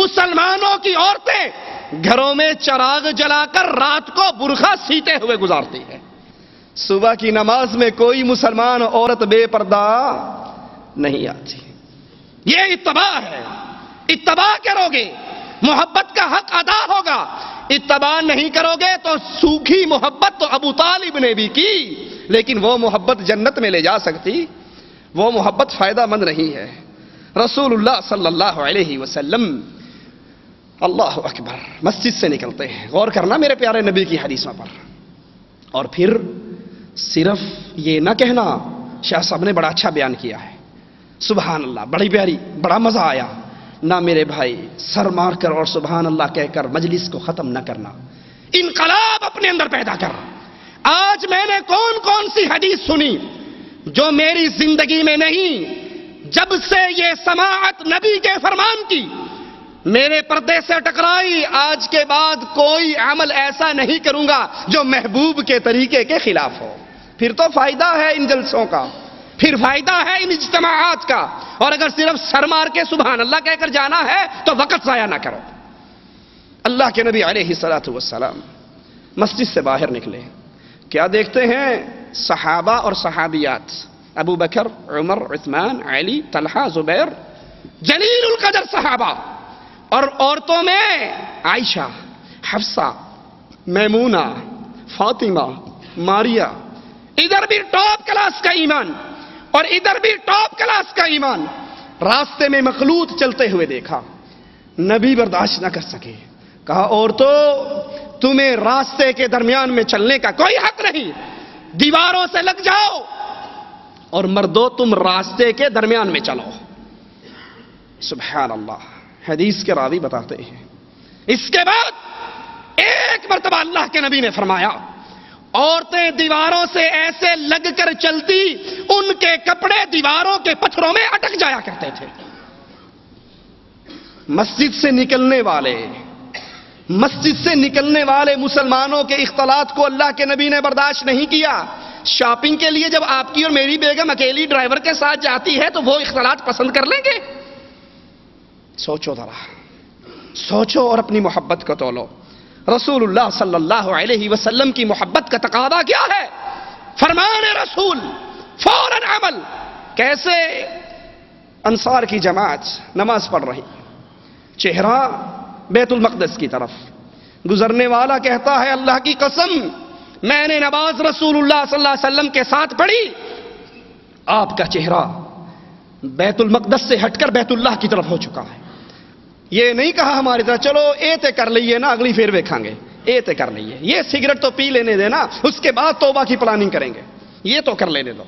مسلمانوں کی عورتیں گھروں میں چراغ جلا کر رات کو برقع سیتے ہوئے گزارتی ہیں. صبح کی نماز میں کوئی مسلمان عورت بے پردہ نہیں آتی. یہ اتباع ہے. اتباع کرو گے محبت کا حق ادا ہوگا. اتباع نہیں کرو گے تو سوکھی محبت تو ابو طالب نے بھی کی، لیکن وہ محبت جنت میں لے جا سکتی، وہ محبت فائدہ مند نہیں ہے. رسول اللہ صلی اللہ علیہ وسلم اللہ اکبر مسجد سے نکلتے ہیں. غور کرنا میرے پیارے نبی کی حدیثوں پر. اور پھر صرف یہ نہ کہنا، شاہ صاحب نے بڑا اچھا بیان کیا ہے، سبحان اللہ، بڑی پیاری، بڑا مزہ آیا. نہ میرے بھائی سر مار کر اور سبحان اللہ کہہ کر مجلس کو ختم نہ کرنا. انقلاب اپنے اندر پیدا کر. آج میں نے کون کون سی حدیث سنی جو میری زندگی میں نہیں، جب سے یہ سماعت نبی کے فرمان کی میرے پردے سے ٹکرائی، آج کے بعد کوئی عمل ایسا نہیں کروں گا جو محبوب کے طریقے کے خلاف ہو. پھر تو فائدہ ہے ان جلسوں کا، پھر فائدہ ہے ان اجتماعات کا. اور اگر صرف سر مار کے سبحان اللہ کہہ کر جانا ہے تو وقت ضائع نہ کرو. اللہ کے نبی علیہ الصلوۃ والسلام مسجد سے باہر نکلے، کیا دیکھتے ہیں؟ صحابہ اور صحابیات، ابو بکر، عمر، عثمان، علی، طلحہ، زبیر، جلیل القدر صحابہ. اور عورتوں میں عائشہ، حفصہ، میمونہ، فاطمہ، ماریہ. ادھر بھی ٹاپ کلاس کا ایمان اور ادھر بھی ٹاپ کلاس کا ایمان. راستے میں مخلوط چلتے ہوئے دیکھا، نبی برداشت نہ کر سکے. کہا عورتوں، تمہیں راستے کے درمیان میں چلنے کا کوئی حق نہیں، دیواروں سے لگ جاؤ. اور مردوں، تم راستے کے درمیان میں چلو. سبحان اللہ. حدیث کے راوی بتاتے ہیں اس کے بعد ایک مرتبہ اللہ کے نبی نے فرمایا، عورتیں دیواروں سے ایسے لگ کر چلتی ان کے کپڑے دیواروں کے پتھروں میں اٹک جایا کرتے تھے. مسجد سے نکلنے والے مسلمانوں کے اختلاط کو اللہ کے نبی نے برداشت نہیں کیا. شاپنگ کے لیے جب آپ کی اور میری بیگم اکیلی ڈرائیور کے ساتھ جاتی ہے تو وہ اختلاط پسند کر لیں گے؟ سوچو ذرا، سوچو اور اپنی محبت کو تولو. رسول اللہ صلی اللہ علیہ وسلم کی محبت کا تقاضا کیا ہے؟ فرمان رسول، فوراً عمل. کیسے؟ انصار کی جماعت نماز پڑھ رہی، چہرہ بیت المقدس کی طرف. گزرنے والا کہتا ہے اللہ کی قسم میں نے نماز رسول اللہ صلی اللہ علیہ وسلم کے ساتھ پڑھی، آپ کا چہرہ بیت المقدس سے ہٹ کر بیت اللہ کی طرف ہو چکا ہے. یہ نہیں کہا ہماری طرح چلو ایتے کر لئیے نا، اگلی پھر دیکھیں گے، ایتے کر لئیے، یہ سگریٹ تو پی لینے دینا، اس کے بعد توبہ کی پلاننگ کریں گے، یہ تو کر لینے دو.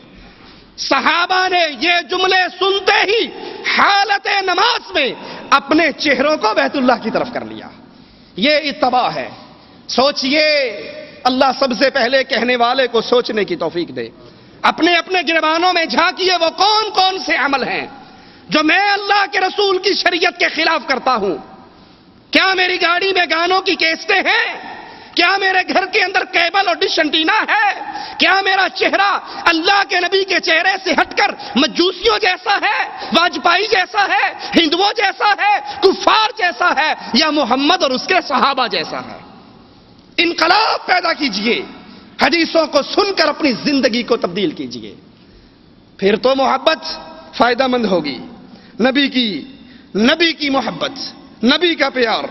صحابہ نے یہ جملے سنتے ہی حالت نماز میں اپنے چہروں کو بیت اللہ کی طرف کر لیا. یہ اتباع ہے. سوچئے، اللہ سب سے پہلے کہنے والے کو سوچنے کی توفیق دے. اپنے اپنے گریبانوں میں جھانکیے وہ کون کون سے عمل ہیں جو میں اللہ کے رسول کی شریعت کے خلاف کرتا ہوں. کیا میری گاڑی میں گانوں کی کیسٹیں ہیں؟ کیا میرے گھر کے اندر کیبل اور ڈش انٹینا ہے؟ کیا میرا چہرہ اللہ کے نبی کے چہرے سے ہٹ کر مجوسیوں جیسا ہے، واجپائی جیسا ہے، ہندوؤں جیسا ہے، کفار جیسا ہے، یا محمد اور اس کے صحابہ جیسا ہے؟ انقلاب پیدا کیجئے. حدیثوں کو سن کر اپنی زندگی کو تبدیل کیجئے، پھر تو محبت فائدہ مند ہوگی. نبی کی محبت، نبی کا پیار،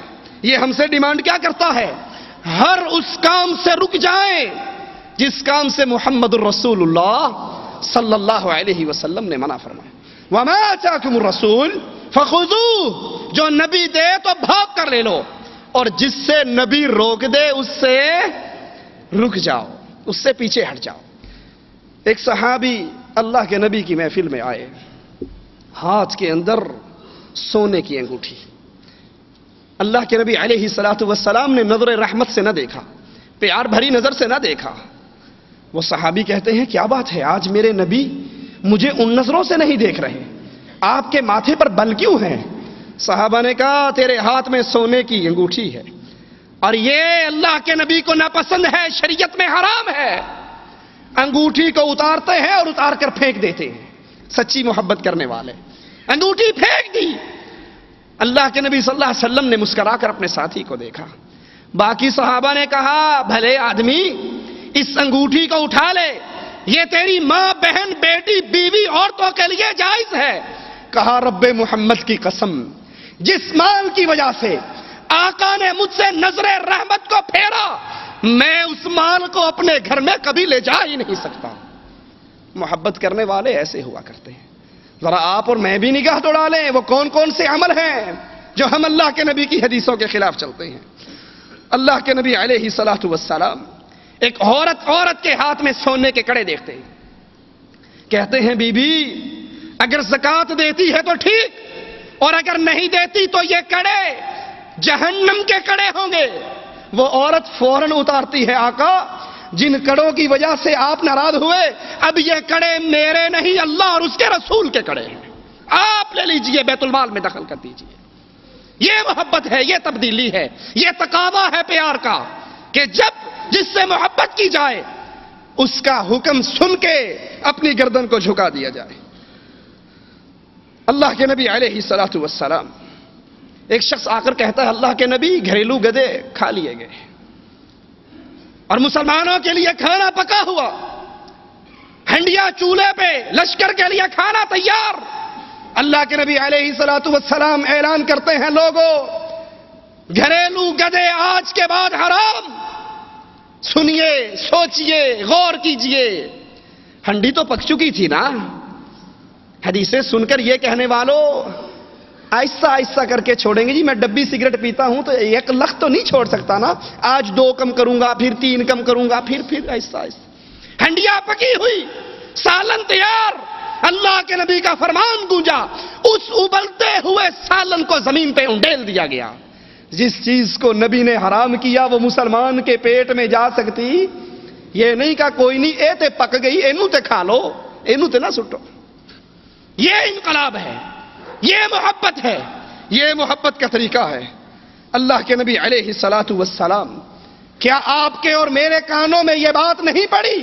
یہ ہم سے ڈیمانڈ کیا کرتا ہے؟ ہر اس کام سے رک جائیں جس کام سے محمد الرسول اللہ صلی اللہ علیہ وسلم نے منع فرمایا. وَمَا آتَاكُمُ الرَّسُولُ فَخُذُوهُ، جو نبی دے تو بھاگ کر لے لو، اور جس سے نبی روک دے اس سے رک جاؤ، اس سے پیچھے ہٹ جاؤ. ایک صحابی اللہ کے نبی کی محفل میں آئے، ہاتھ کے اندر سونے کی انگوٹھی. اللہ کے نبی علیہ الصلوۃ والسلام نے نظر رحمت سے نہ دیکھا، پیار بھری نظر سے نہ دیکھا. وہ صحابی کہتے ہیں کیا بات ہے، آج میرے نبی مجھے ان نظروں سے نہیں دیکھ رہے، آپ کے ماتھے پر بل کیوں ہیں؟ صحابہ نے کہا تیرے ہاتھ میں سونے کی انگوٹھی ہے اور یہ اللہ کے نبی کو ناپسند ہے، شریعت میں حرام ہے. انگوٹھی کو اتارتے ہیں اور اتار کر پھینک دیتے ہیں. سچی محبت کرنے والے انگوٹھی پھینک دی. اللہ کے نبی صلی اللہ علیہ وسلم نے مسکرا کر اپنے ساتھی کو دیکھا. باقی صحابہ نے کہا بھلے آدمی اس انگوٹھی کو اٹھا لے, یہ تیری ماں, بہن, بیٹی, بیوی, عورتوں کے لیے جائز ہے. کہا رب محمد کی قسم, جس مال کی وجہ سے آقا نے مجھ سے نظر رحمت کو پھیرا, میں اس مال کو اپنے گھر میں کبھی لے جا ہی نہیں سکتا. محبت کرنے والے ایسے ہوا کرتے ہیں. ذرا آپ اور میں بھی نگاہ دوڑا لیں, وہ کون کون سے عمل ہیں جو ہم اللہ کے نبی کی حدیثوں کے خلاف چلتے ہیں. اللہ کے نبی علیہ الصلوۃ والسلام ایک عورت کے ہاتھ میں سونے کے کڑے دیکھتے ہیں, کہتے ہیں بی بی اگر زکات دیتی ہے تو ٹھیک, اور اگر نہیں دیتی تو یہ کڑے جہنم کے کڑے ہوں گے. وہ عورت فوراً اتارتی ہے, آقا جن کڑوں کی وجہ سے آپ ناراض ہوئے, اب یہ کڑے میرے نہیں اللہ اور اس کے رسول کے کڑے ہیں, آپ لے لیجئے, بیت المال میں دخل کر دیجئے. یہ محبت ہے, یہ تبدیلی ہے, یہ تقاضا ہے پیار کا کہ جب جس سے محبت کی جائے اس کا حکم سن کے اپنی گردن کو جھکا دیا جائے. اللہ کے نبی علیہ الصلوۃ والسلام, ایک شخص آ کر کہتا ہے اللہ کے نبی گھریلو گدے کھا لیے گئے اور مسلمانوں کے لیے کھانا پکا ہوا, ہنڈیا چولہے پہ, لشکر کے لیے کھانا تیار. اللہ کے نبی علیہ الصلوۃ والسلام اعلان کرتے ہیں لوگوں گھریلو گدے آج کے بعد حرام. سنیے, سوچئے, غور کیجئے. ہنڈی تو پک چکی تھی نا. حدیثیں سن کر یہ کہنے والوں آہستہ آہستہ کر کے چھوڑیں گے جی, میں ڈبی سگریٹ پیتا ہوں تو ایک لخت تو نہیں چھوڑ سکتا نا, آج 2 کم کروں گا, پھر 3 کم کروں گا, پھر آہستہ آہستہ. ہنڈیا پکی ہوئی, سالن تیار. اللہ کے نبی کا فرمان گونجا, اس ابلتے ہوئے سالن کو زمین پہ انڈیل دیا گیا. جس چیز کو نبی نے حرام کیا وہ مسلمان کے پیٹ میں جا سکتی, یہ نہیں کہا کوئی نہیں اے تے پک گئی, اینو تے کھا لو, اینو تے نہ سٹو. یہ انقلاب ہے, یہ محبت ہے, یہ محبت کا طریقہ ہے. اللہ کے نبی علیہ الصلوۃ والسلام, کیا آپ کے اور میرے کانوں میں یہ بات نہیں پڑی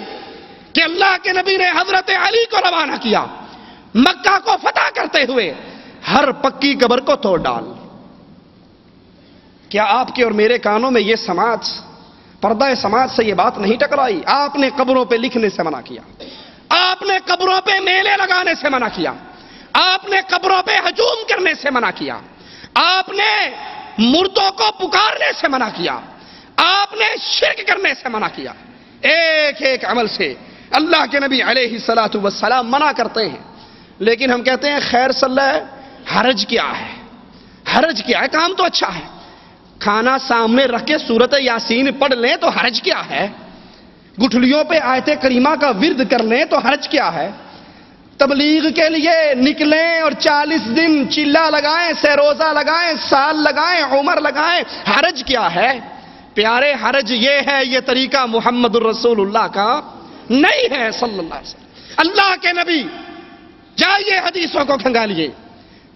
کہ اللہ کے نبی نے حضرت علی کو روانہ کیا مکہ کو فتح کرتے ہوئے, ہر پکی قبر کو توڑ ڈال. کیا آپ کے اور میرے کانوں میں یہ سماج, پردہ سماج سے یہ بات نہیں ٹکرائی؟ آپ نے قبروں پہ لکھنے سے منع کیا, آپ نے قبروں پہ میلے لگانے سے منع کیا, آپ نے قبروں پہ ہجوم کرنے سے منع کیا, آپ نے مردوں کو پکارنے سے منع کیا, آپ نے شرک کرنے سے منع کیا. ایک ایک عمل سے اللہ کے نبی علیہ الصلوۃ والسلام منع کرتے ہیں. لیکن ہم کہتے ہیں خیر صلی اللہ ہے, حرج کیا ہے, حرج کیا ہے, کام تو اچھا ہے. کھانا سامنے رکھ کے سورت یاسین پڑھ لیں تو حرج کیا ہے, گٹھلیوں پہ آیت کریمہ کا ورد کر لیں تو حرج کیا ہے, تبلیغ کے لیے نکلیں اور 40 دن چلا لگائیں, سہروزہ لگائیں, سال لگائیں, عمر لگائیں, حرج کیا ہے؟ پیارے حرج یہ ہے, یہ طریقہ محمد الرسول اللہ کا نہیں ہے صلی اللہ علیہ وسلم. اللہ کے نبی, جائیے حدیثوں کو کھنگالیے,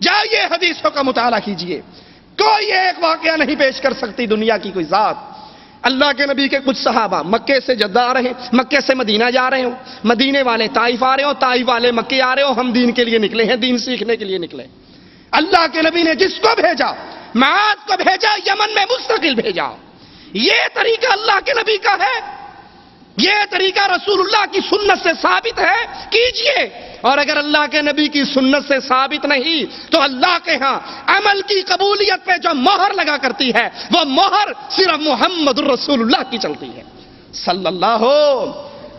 جائیے حدیثوں کا مطالعہ کیجئے. کوئی ایک واقعہ نہیں پیش کر سکتی دنیا کی کوئی ذات. اللہ کے نبی کے کچھ صحابہ مکے سے جدہ آ رہے ہیں, مکے سے مدینہ جا رہے ہوں, مدینے والے طائف آ رہے ہوں, طائف والے مکے آ رہے ہوں, ہم دین کے لیے نکلے ہیں, دین سیکھنے کے لیے نکلے. اللہ کے نبی نے جس کو بھیجا, معاذ کو بھیجا, یمن میں مستقل بھیجا. یہ طریقہ اللہ کے نبی کا ہے, یہ طریقہ رسول اللہ کی سنت سے ثابت ہے, کیجئے. اور اگر اللہ کے نبی کی سنت سے ثابت نہیں تو اللہ کے ہاں عمل کی قبولیت پہ جو مہر لگا کرتی ہے وہ مہر صرف محمد الرسول اللہ کی چلتی ہے صلی اللہ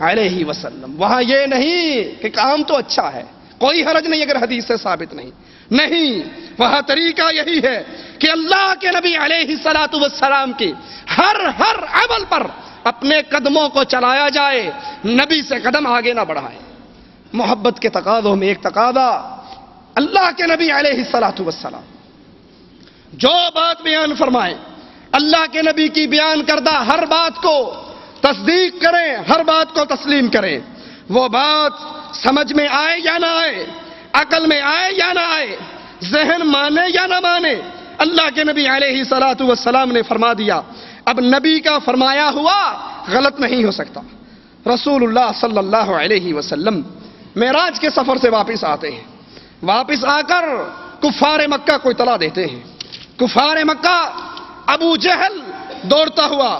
علیہ وسلم. وہاں یہ نہیں کہ کام تو اچھا ہے, کوئی حرج نہیں اگر حدیث سے ثابت نہیں, وہاں طریقہ یہی ہے کہ اللہ کے نبی علیہ الصلوۃ والسلام کی ہر عمل پر اپنے قدموں کو چلایا جائے, نبی سے قدم آگے نہ بڑھائے. محبت کے تقاضوں میں ایک تقاضا, اللہ کے نبی علیہ الصلوۃ والسلام جو بات بیان فرمائے, اللہ کے نبی کی بیان کردہ ہر بات کو تصدیق کریں, ہر بات کو تسلیم کریں. وہ بات سمجھ میں آئے یا نہ آئے, عقل میں آئے یا نہ آئے, ذہن مانے یا نہ مانے, اللہ کے نبی علیہ الصلوۃ والسلام نے فرما دیا. اب نبی کا فرمایا ہوا غلط نہیں ہو سکتا. رسول اللہ صلی اللہ علیہ وسلم معراج کے سفر سے واپس آتے ہیں, واپس آ کر کفار مکہ کو اطلاع دیتے ہیں کفار مکہ ابو جہل دوڑتا ہوا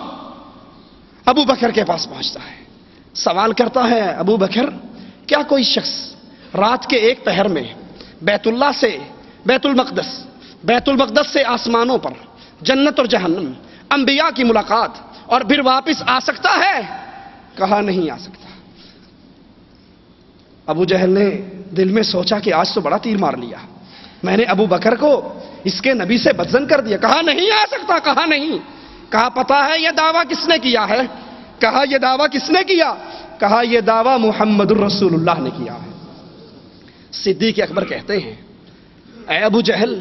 ابو بکر کے پاس پہنچتا ہے، سوال کرتا ہے، ابو بکر کیا کوئی شخص رات کے ایک پہر میں بیت اللہ سے بیت المقدس سے آسمانوں پر جنت اور جہنم، انبیاء کی ملاقات اور پھر واپس آ سکتا ہے؟ کہا نہیں آ سکتا۔ ابو جہل نے دل میں سوچا کہ آج تو بڑا تیر مار لیا، میں نے ابو بکر کو اس کے نبی سے بدظن کر دیا۔ کہا نہیں آ سکتا، کہا نہیں۔ کہا پتا ہے یہ دعویٰ کس نے کیا ہے؟ کہا یہ دعویٰ کس نے کیا؟ کہا یہ دعویٰ محمد الرسول اللہ نے کیا ہے۔ صدیق اکبر کہتے ہیں، اے ابو جہل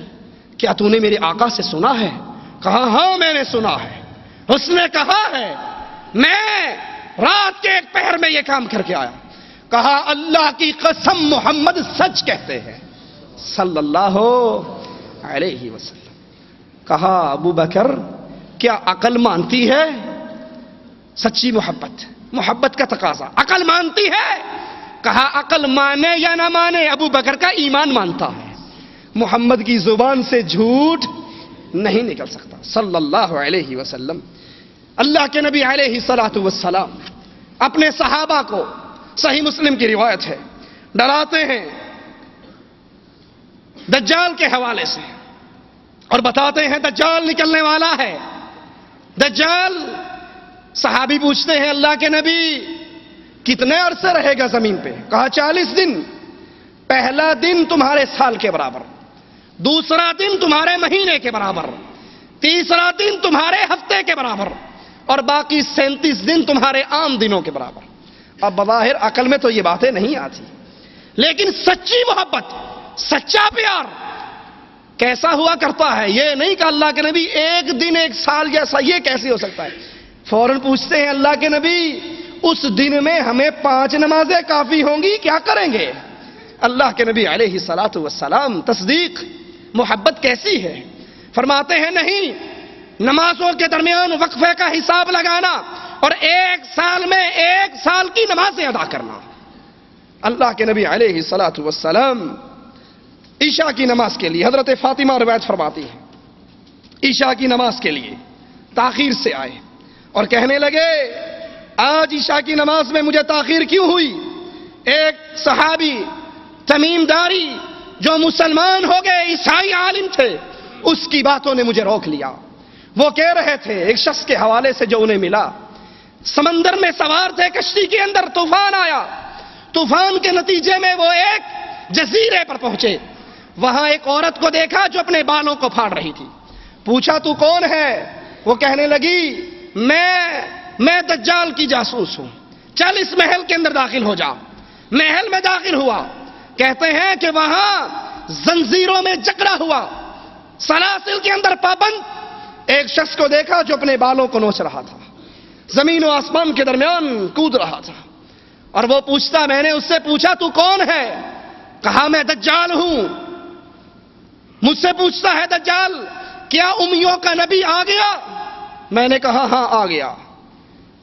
کیا تو نے میرے آقا سے سنا ہے؟ کہا ہاں میں نے سنا ہے، اس نے کہا ہے میں رات کے ایک پہر میں یہ کام کر کے آیا۔ کہا اللہ کی قسم محمد سچ کہتے ہیں صلی اللہ علیہ وسلم۔ کہا ابو بکر کیا عقل مانتی ہے؟ سچی محبت کا تقاضا، عقل مانتی ہے؟ کہا عقل مانے یا نہ مانے ابو بکر کا ایمان مانتا ہے، محمد کی زبان سے جھوٹ نہیں نکل سکتا صلی اللہ علیہ وسلم۔ اللہ کے نبی علیہ الصلوۃ والسلام اپنے صحابہ کو، صحیح مسلم کی روایت ہے، ڈراتے ہیں دجال کے حوالے سے اور بتاتے ہیں دجال نکلنے والا ہے۔ دجال، صحابی پوچھتے ہیں اللہ کے نبی کتنے عرصے رہے گا زمین پہ؟ کہا 40 دن، پہلا دن تمہارے سال کے برابر، دوسرا دن تمہارے مہینے کے برابر، تیسرا دن تمہارے ہفتے کے برابر اور باقی 37 دن تمہارے عام دنوں کے برابر۔ اب بظاہر عقل میں تو یہ باتیں نہیں آتی، لیکن سچی محبت، سچا پیار کیسا ہوا کرتا ہے؟ یہ نہیں کہ اللہ کے نبی ایک دن ایک سال جیسا، یہ کیسے ہو سکتا ہے؟ فوراً پوچھتے ہیں اللہ کے نبی اس دن میں ہمیں 5 نمازیں کافی ہوں گی، کیا کریں گے؟ اللہ کے نبی علیہ الصلوۃ والسلام تصدیق محبت کیسی ہے؟ فرماتے ہیں نہیں، نمازوں کے درمیان وقفے کا حساب لگانا اور 1 سال میں 1 سال کی نمازیں ادا کرنا۔ اللہ کے نبی علیہ الصلوۃ والسلام عشاء کی نماز کے لیے، حضرت فاطمہ روایت فرماتی ہیں، عشاء کی نماز کے لیے تاخیر سے آئے اور کہنے لگے آج عشاء کی نماز میں مجھے تاخیر کیوں ہوئی؟ ایک صحابی تمیم داری جو مسلمان ہو گئے، عیسائی عالم تھے، اس کی باتوں نے مجھے روک لیا۔ وہ کہہ رہے تھے ایک شخص کے حوالے سے جو انہیں ملا، سمندر میں سوار تھے، کشتی کے اندر طوفان آیا، طوفان کے نتیجے میں وہ ایک جزیرے پر پہنچے، وہاں ایک عورت کو دیکھا جو اپنے بالوں کو پھاڑ رہی تھی۔ پوچھا تو کون ہے؟ وہ کہنے لگی میں دجال کی جاسوس ہوں، چل اس محل کے اندر داخل ہو جا۔ محل میں داخل ہوا، کہتے ہیں کہ وہاں زنجیروں میں جکڑا ہوا، سلاسل کے اندر پابند ایک شخص کو دیکھا جو اپنے بالوں کو نوچ رہا تھا، زمین و آسمان کے درمیان کود رہا تھا، اور وہ پوچھتا، میں نے اس سے پوچھا تو کون ہے؟ کہا میں دجال ہوں۔ مجھ سے پوچھتا ہے دجال کیا امیوں کا نبی آ گیا؟ میں نے کہا ہاں آ گیا۔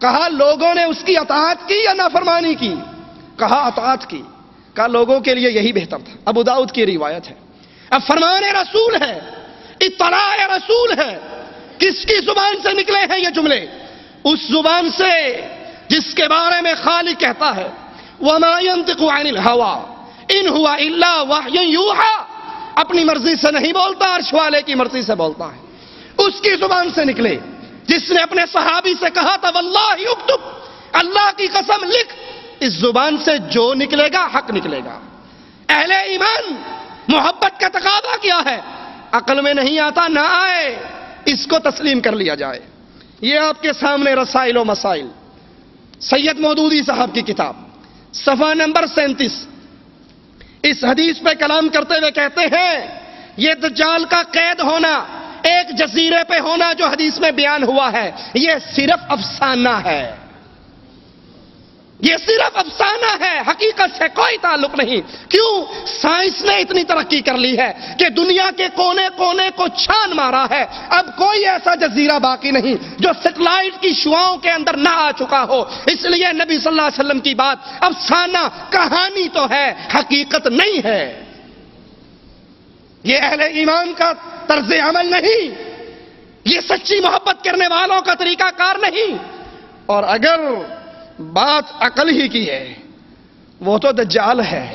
کہا لوگوں نے اس کی اطاعت کی یا نافرمانی کی؟ کہا اطاعت کی۔ کہا لوگوں کے لیے یہی بہتر تھا۔ ابو داؤد کی روایت ہے۔ اب فرمان رسول ہے، اطلاع رسول ہے، کس کی زبان سے نکلے ہیں یہ جملے؟ اس زبان سے جس کے بارے میں خالق کہتا ہے وَمَا يَنطِقُ عَنِ الْهَوَىٰ إِنْ هُوَ إِلَّا وَحْيٌ يُوحَىٰ، اپنی مرضی سے نہیں بولتا، عرش والے کی مرضی سے بولتا ہے۔ اس کی زبان سے نکلے جس نے اپنے صحابی سے کہا تھا واللہ اکتب، اللہ کی قسم لکھ، اس زبان سے جو نکلے گا حق نکلے گا۔ اہل ایمان محبت کا تقاضا کیا ہے؟ عقل میں نہیں آتا، نہ آئے، اس کو تسلیم کر لیا جائے۔ یہ آپ کے سامنے رسائل و مسائل، سید مودودی صاحب کی کتاب، صفحہ نمبر 37، اس حدیث پہ کلام کرتے ہوئے کہتے ہیں یہ دجال کا قید ہونا، ایک جزیرے پہ ہونا جو حدیث میں بیان ہوا ہے، یہ صرف افسانہ ہے، یہ صرف افسانہ ہے، حقیقت سے کوئی تعلق نہیں۔ کیوں؟ سائنس نے اتنی ترقی کر لی ہے کہ دنیا کے کونے کونے کو چھان مارا ہے، اب کوئی ایسا جزیرہ باقی نہیں جو سیٹلائٹ کی شعاؤں کے اندر نہ آ چکا ہو۔ اس لیے نبی صلی اللہ علیہ وسلم کی بات افسانہ، کہانی تو ہے، حقیقت نہیں ہے۔ یہ اہل ایمان کا طرز عمل نہیں، یہ سچی محبت کرنے والوں کا طریقہ کار نہیں۔ اور اگر بات عقل ہی کی ہے وہ تو دجال ہے۔